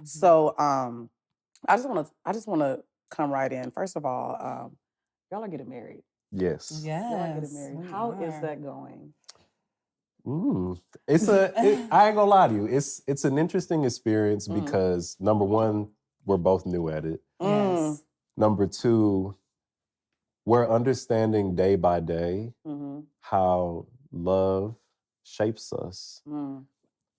So I just wanna come right in. First of all, y'all are getting married. Yes. Y'all are getting Yes, married. we How is are. that going? I ain't gonna lie to you. It's an interesting experience Mm. because number one, we're both new at it. Yes. Number two, we're understanding day by day Mm-hmm. how love shapes us. Mm.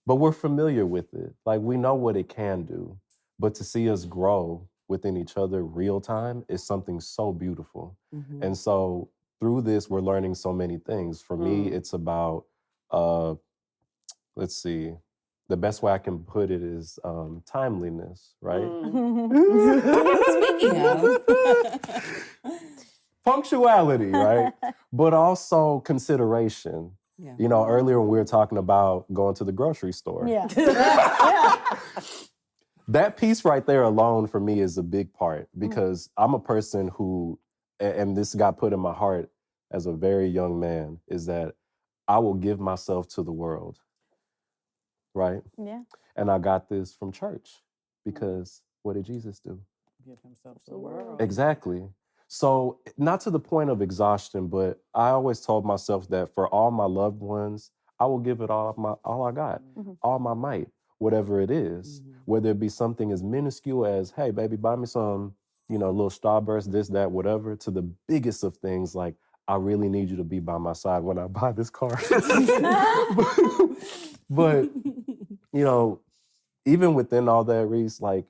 But we're familiar with it. Like we know what it can do. But to see us grow within each other real time is something so beautiful. Mhm. And so through this, we're learning so many things. For me, it's about let's see. The best way I can put it is timeliness, right? Speaking of. Punctuality, right? But also consideration. Yeah. You know, earlier when we were talking about going to the grocery store. Yeah. That piece right there alone for me is a big part because I'm a person who, and this got put in my heart as a very young man, is that I will give myself to the world, right? Yeah. And I got this from church because what did Jesus do? Give himself to the world. Exactly. So not to the point of exhaustion, but I always told myself that for all my loved ones, I will give it all I got, all my might, whatever it is, whether it be something as minuscule as, hey, baby, buy me some, little Starburst, this, that, whatever, to the biggest of things like, I really need you to be by my side when I buy this car. but even within all that, Reese, like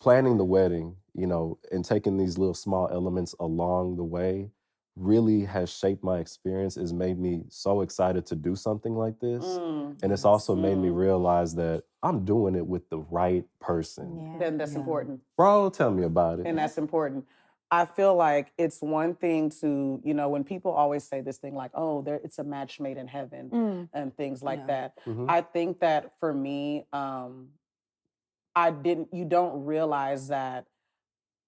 planning the wedding, and taking these little small elements along the way really has shaped my experience. It's made me so excited to do something like this. And it's also made me realize that I'm doing it with the right person. Yeah. Then that's important. Bro, tell me about it. And that's important. I feel like it's one thing to, when people always say this thing like, oh, it's a match made in heaven and things like that. I think that for me, you don't realize that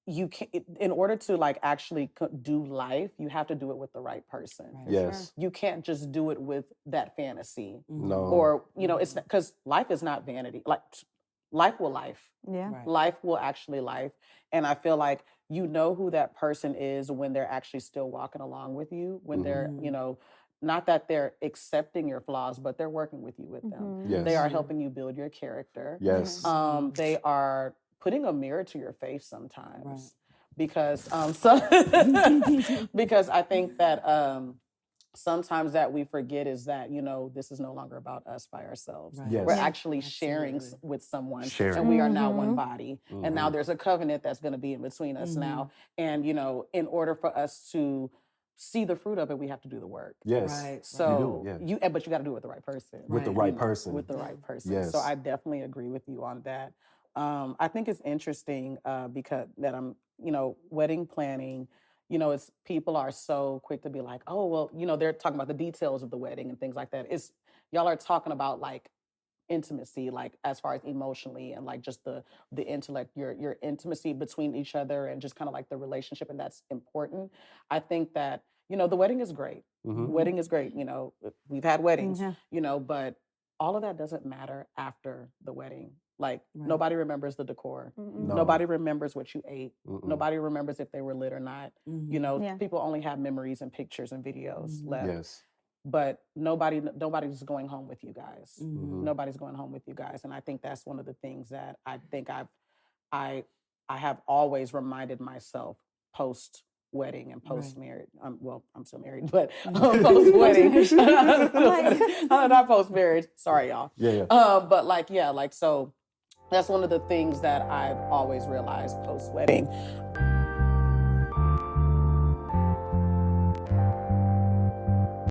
you can, in order to like actually do life, you have to do it with the right person. Right. Yes. You can't just do it with that fantasy. No. Or, it's because life is not vanity. Like life will life. Yeah. Right. Life will actually life. And I feel like you know who that person is when they're actually still walking along with you, when they're, not that they're accepting your flaws, but they're working with you with them. Yes. They are helping you build your character. Yes. They are putting a mirror to your face sometimes. Right. Because because I think that sometimes that we forget is that, this is no longer about us by ourselves. Right. Yes. We're Yeah. actually sharing Absolutely. with someone. Sharing. And we are now one body. And now there's a covenant that's going to be in between us now. And, in order for us to see the fruit of it, we have to do the work. Yes. Right. So You do, but you got to do it with the right person. With the Right. right person. With the right person. Yes. So I definitely agree with you on that. I think it's interesting because that I'm, wedding planning, it's people are so quick to be like, oh, well, they're talking about the details of the wedding and things like that. Y'all are talking about like intimacy, like as far as emotionally and like just the intellect, your intimacy between each other and just kind of like the relationship, and that's important. I think that the wedding is great. Wedding is great. We've had weddings. But all of that doesn't matter after the wedding. Like nobody remembers the decor. No. Nobody remembers what you ate. Mm-mm. Nobody remembers if they were lit or not. Yeah. People only have memories and pictures and videos left. Yes. But nobody's going home with you guys. Mhm. Nobody's going home with you guys, and I think that's one of the things that I think I have always reminded myself post wedding and post marriage. Well, I'm still married, but post wedding, not post marriage. Sorry, y'all. Yeah. But so that's one of the things that I've always realized post wedding.